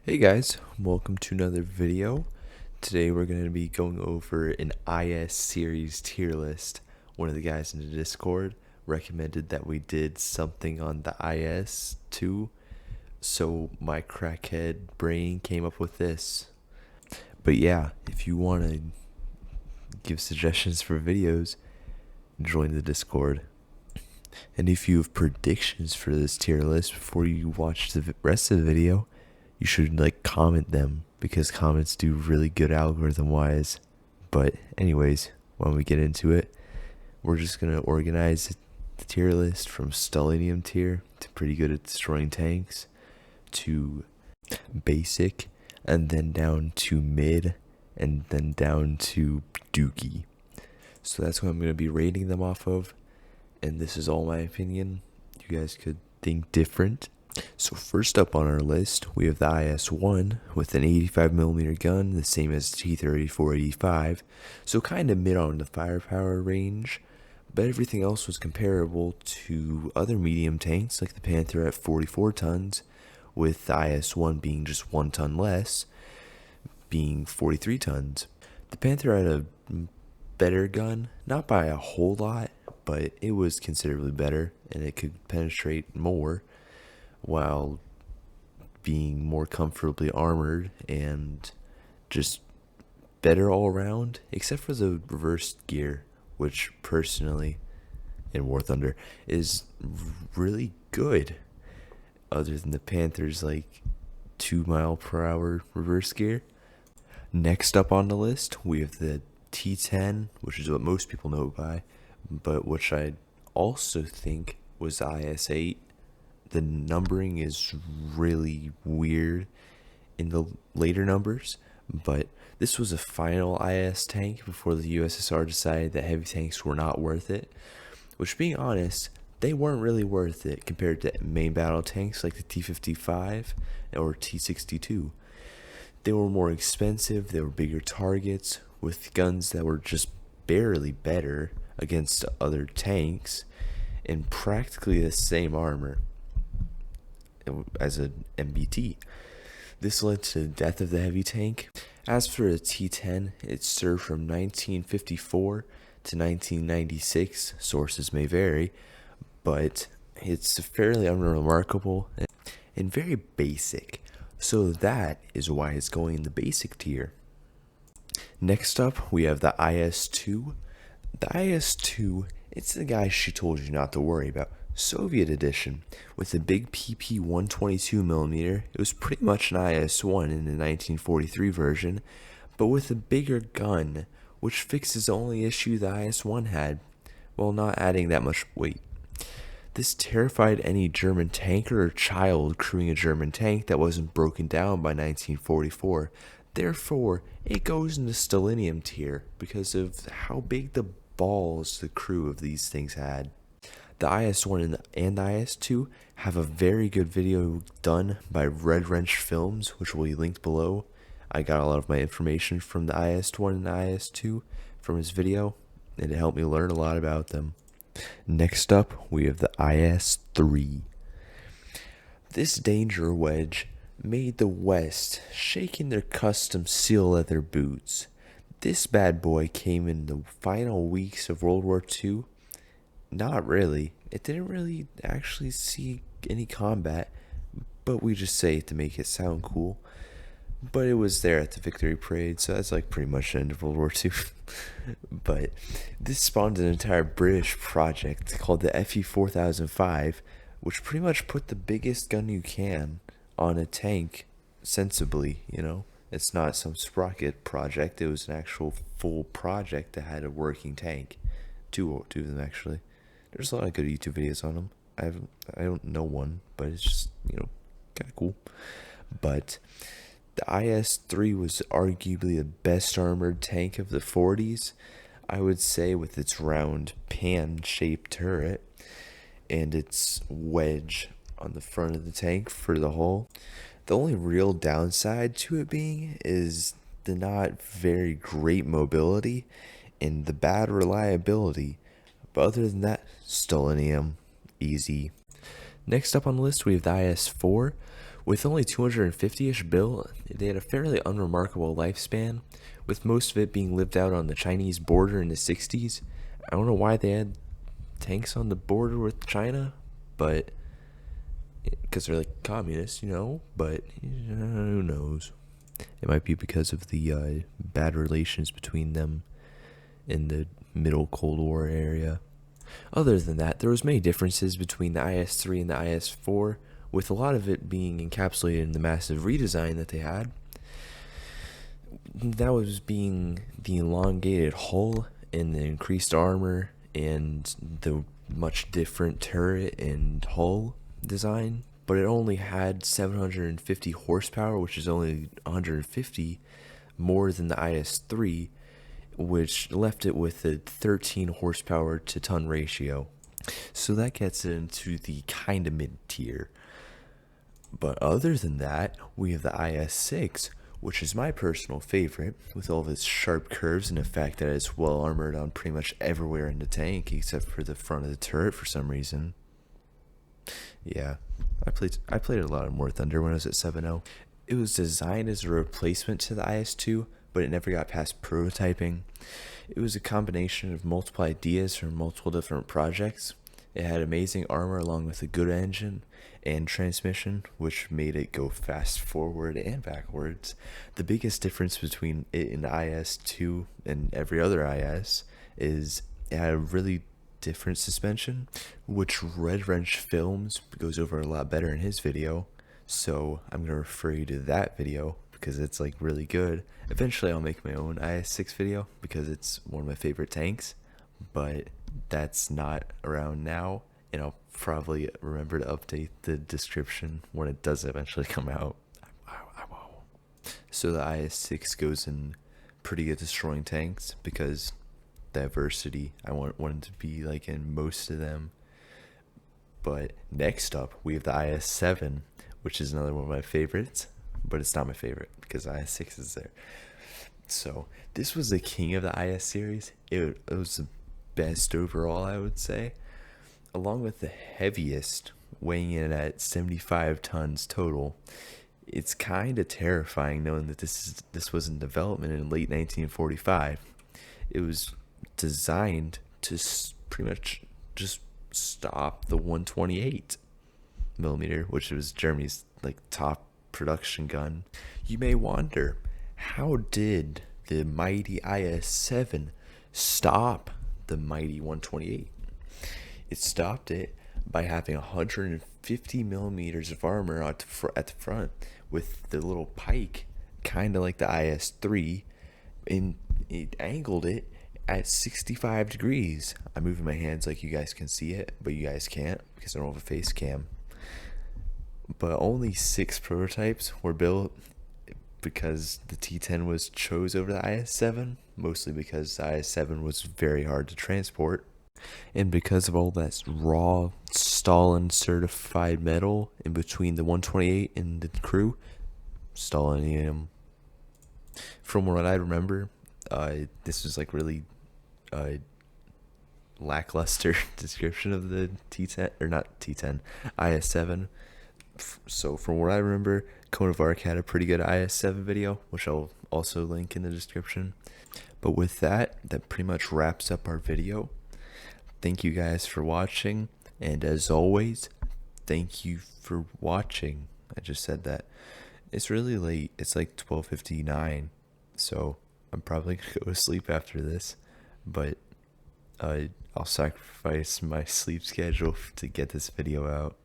Hey guys, welcome to another video. Today we're going to be going over an IS series tier list. One of the guys in the Discord recommended that we did something on the IS too, so my crackhead brain came up with this. But yeah, if you want to give suggestions for videos, join the Discord. And if you have predictions for this tier list before you watch the rest of the video, you should comment them because comments do really good algorithm wise. But anyways, when we get into it, we're just gonna organize the tier list from Stellanium tier to pretty good at destroying tanks to basic, and then down to mid, and then down to dookie. So that's what I'm gonna be rating them off of, and this is all my opinion. You guys could think different. So first up on our list, we have the IS-1 with an 85mm gun, the same as T-34-85, so kind of mid on the firepower range, but everything else was comparable to other medium tanks like the Panther at 44 tons, with the IS-1 being just 1 ton less, being 43 tons. The Panther had a better gun, not by a whole lot, but it was considerably better, and it could penetrate more while being more comfortably armored and just better all around, except for the reverse gear, which personally in War Thunder is really good, other than the Panther's 2 mile per hour reverse gear. Next up on the list, we have the T10, which is what most people know it by, but which I also think was the IS-8. The numbering is really weird in the later numbers, but this was a final IS tank before the USSR decided that heavy tanks were not worth it, which, being honest, they weren't really worth it compared to main battle tanks like the T-55 or T-62. They were more expensive, they were bigger targets, with guns that were just barely better against other tanks, and practically the same armor as an MBT. This led to the death of the heavy tank. As for the T10, it served from 1954 to 1996. Sources may vary, but it's fairly unremarkable and very basic. So that is why it's going in the basic tier. Next up, we have the IS-2. The IS-2, it's the guy she told you not to worry about. Soviet edition. With a big PP 122mm, it was pretty much an IS-1 in the 1943 version, but with a bigger gun, which fixes the only issue the IS-1 had, while not adding that much weight. This terrified any German tanker or child crewing a German tank that wasn't broken down by 1944. Therefore, it goes in the Stellanium tier because of how big the balls the crew of these things had. The IS-1 and the IS-2 have a very good video done by Red Wrench Films, which will be linked below. I got a lot of my information from the IS-1 and the IS-2 from his video, and it helped me learn a lot about them. Next up, we have the IS-3. This danger wedge made the West shake in their custom seal leather boots. This bad boy came in the final weeks of World War II. Not really. It didn't really actually see any combat, but we just say it to make it sound cool. But it was there at the Victory Parade, so that's pretty much the end of World War II. But this spawned an entire British project called the FE 4005, which pretty much put the biggest gun you can on a tank sensibly, It's not some sprocket project, it was an actual full project that had a working tank. Two of them, actually. There's a lot of good YouTube videos on them. I don't know one, but it's just, kind of cool. But the IS-3 was arguably the best armored tank of the 40s, I would say, with its round pan-shaped turret and its wedge on the front of the tank for the hull. The only real downside to it being is the not very great mobility and the bad reliability. But other than that, Stellanium, easy. Next up on the list, we have the IS-4, With only 250-ish built, they had a fairly unremarkable lifespan, with most of it being lived out on the Chinese border in the 60s. I don't know why they had tanks on the border with China, but because they're like communists, but who knows? It might be because of the bad relations between them in the middle Cold War area. Other than that, there was many differences between the IS-3 and the IS-4, with a lot of it being encapsulated in the massive redesign that they had. That was being the elongated hull and the increased armor and the much different turret and hull design, but it only had 750 horsepower, which is only 150 more than the IS-3, which left it with a 13 horsepower to ton ratio. So that gets it into the kind of mid tier. But other than that, we have the IS-6, which is my personal favorite, with all of its sharp curves and the fact that it's well armored on pretty much everywhere in the tank except for the front of the turret for some reason. Yeah, I played a lot of War Thunder when I was at 7.0. It was designed as a replacement to the IS-2, but it never got past prototyping. It was a combination of multiple ideas from multiple different projects. It had amazing armor along with a good engine and transmission, which made it go fast forward and backwards. The biggest difference between it and the IS-2 and every other IS is it had a really different suspension, which Red Wrench Films goes over a lot better in his video. So I'm going to refer you to that video because it's like really good. Eventually I'll make my own IS-6 video because it's one of my favorite tanks, but that's not around now, and I'll probably remember to update the description when it does eventually come out. I will. So the IS-6 goes in pretty good destroying tanks because diversity. I wanted to be like in most of them. But next up, we have the IS-7, which is another one of my favorites, but it's not my favorite because IS-6 is there. So this was the king of the IS series. It was the best overall, I would say, along with the heaviest, weighing in at 75 tons total. It's kind of terrifying knowing that this was in development in late 1945. It was designed to pretty much just stop the 128 millimeter, which was Germany's like top production gun. You may wonder, how did the mighty IS-7 stop the mighty 128? It stopped it by having 150 millimeters of armor at the front with the little pike, kind of like the IS-3, and it angled it at 65 degrees. I'm moving my hands like you guys can see it, but you guys can't because I don't have a face cam. But only 6 prototypes were built because the T10 was chose over the IS-7, mostly because the IS-7 was very hard to transport, and because of all that raw Stalin certified metal in between the 128 and the crew. Stalinium. From what I remember, this was like really lackluster description of the T10, or not T10, IS-7. So from what I remember, Cone of Arc had a pretty good IS-7 video, which I'll also link in the description. But with that pretty much wraps up our video. Thank you guys for watching, and as always, thank you for watching. I just said that. It's really late. It's like 12:59, so I'm probably gonna go to sleep after this, but I'll sacrifice my sleep schedule to get this video out.